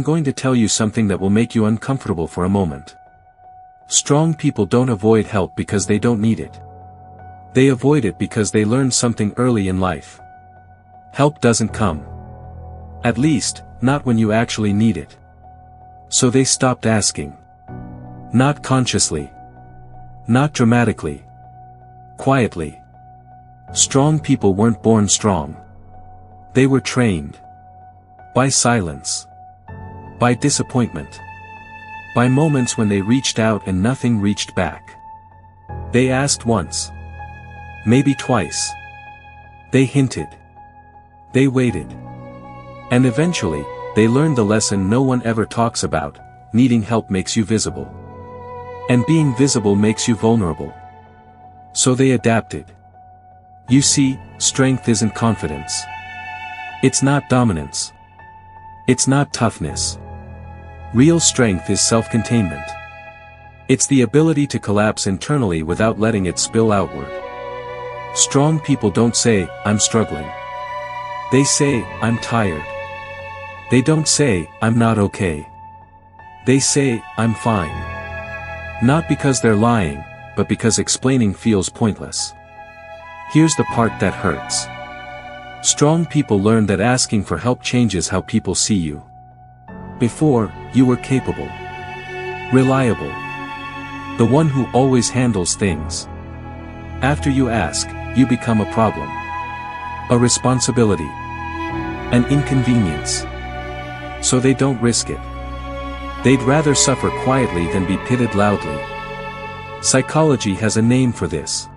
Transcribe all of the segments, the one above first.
I'm going to tell you something that will make you uncomfortable for a moment. Strong people don't avoid help because they don't need it. They avoid it because they learned something early in life. Help doesn't come. At least, not when you actually need it. So they stopped asking. Not consciously. Not dramatically. Quietly. Strong people weren't born strong. They were trained. By silence. By disappointment. By moments when they reached out and nothing reached back. They asked once. Maybe twice. They hinted. They waited. And eventually, they learned the lesson no one ever talks about: needing help makes you visible. And being visible makes you vulnerable. So they adapted. You see, strength isn't confidence. It's not dominance. It's not toughness. Real strength is self-containment. It's the ability to collapse internally without letting it spill outward. Strong people don't say, "I'm struggling." They say, "I'm tired." They don't say, "I'm not okay." They say, "I'm fine." Not because they're lying, but because explaining feels pointless. Here's the part that hurts. Strong people learn that asking for help changes how people see you. Before, you were capable. Reliable. The one who always handles things. After you ask, you become a problem. A responsibility. An inconvenience. So they don't risk it. They'd rather suffer quietly than be pitted loudly. Psychology has a name for this.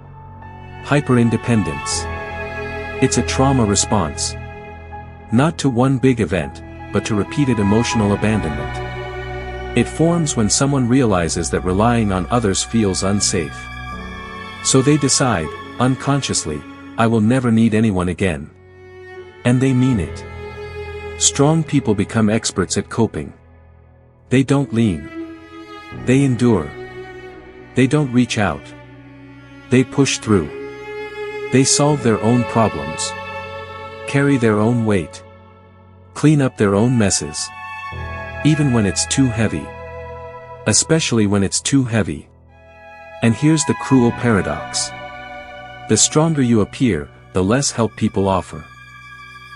Hyperindependence. It's a trauma response. Not to one big event, but to repeated emotional abandonment. It forms when someone realizes that relying on others feels unsafe. So they decide, unconsciously, I will never need anyone again. And they mean it. Strong people become experts at coping. They don't lean. They endure. They don't reach out. They push through. They solve their own problems. Carry their own weight. Clean up their own messes. Even when it's too heavy. Especially when it's too heavy. And here's the cruel paradox. The stronger you appear, the less help people offer.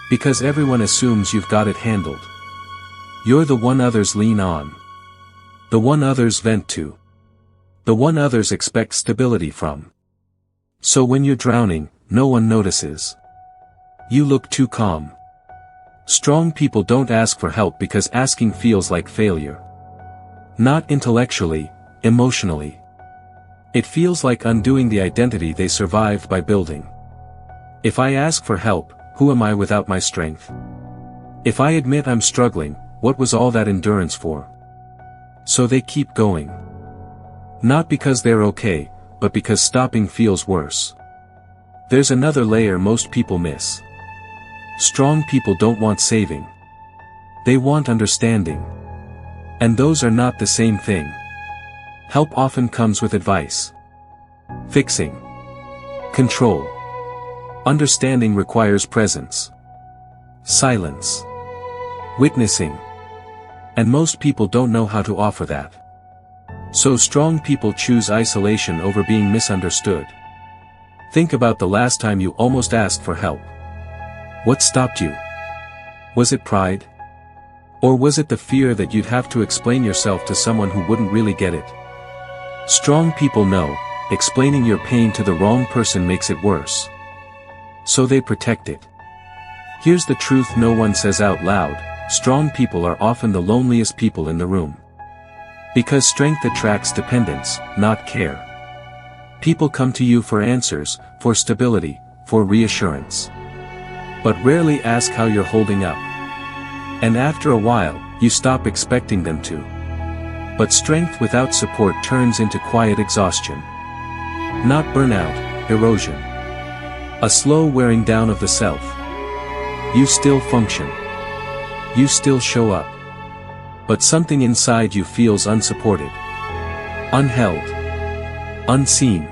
Because everyone assumes you've got it handled. You're the one others lean on. The one others vent to. The one others expect stability from. So when you're drowning, no one notices. You look too calm. Strong people don't ask for help because asking feels like failure. Not intellectually, emotionally. It feels like undoing the identity they survived by building. If I ask for help, who am I without my strength? If I admit I'm struggling, what was all that endurance for? So they keep going. Not because they're okay, but because stopping feels worse. There's another layer most people miss. Strong people don't want saving. They want understanding. And those are not the same thing. Help often comes with advice. Fixing. Control. Understanding requires presence. Silence. Witnessing. And most people don't know how to offer that. So strong people choose isolation over being misunderstood. Think about the last time you almost asked for help. What stopped you? Was it pride? Or was it the fear that you'd have to explain yourself to someone who wouldn't really get it? Strong people know, explaining your pain to the wrong person makes it worse. So they protect it. Here's the truth no one says out loud: strong people are often the loneliest people in the room. Because strength attracts dependence, not care. People come to you for answers, for stability, for reassurance. But rarely ask how you're holding up. And after a while, you stop expecting them to. But strength without support turns into quiet exhaustion. Not burnout, erosion. A slow wearing down of the self. You still function. You still show up. But something inside you feels unsupported. Unheld. Unseen.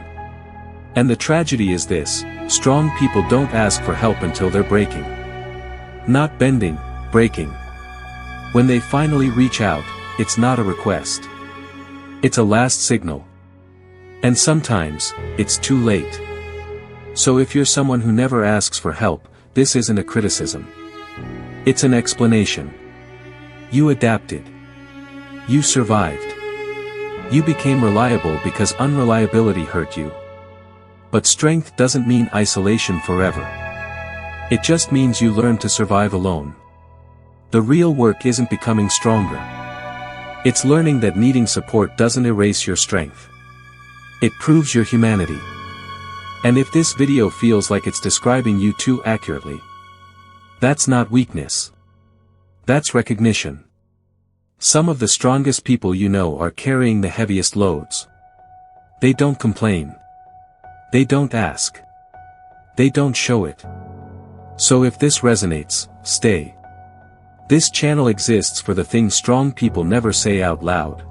And the tragedy is this: strong people don't ask for help until they're breaking. Not bending, breaking. When they finally reach out, it's not a request. It's a last signal. And sometimes, it's too late. So if you're someone who never asks for help, this isn't a criticism. It's an explanation. You adapted. You survived. You became reliable because unreliability hurt you. But strength doesn't mean isolation forever. It just means you learn to survive alone. The real work isn't becoming stronger. It's learning that needing support doesn't erase your strength. It proves your humanity. And if this video feels like it's describing you too accurately, that's not weakness. That's recognition. Some of the strongest people you know are carrying the heaviest loads. They don't complain. They don't ask. They don't show it. So if this resonates, stay. This channel exists for the things strong people never say out loud.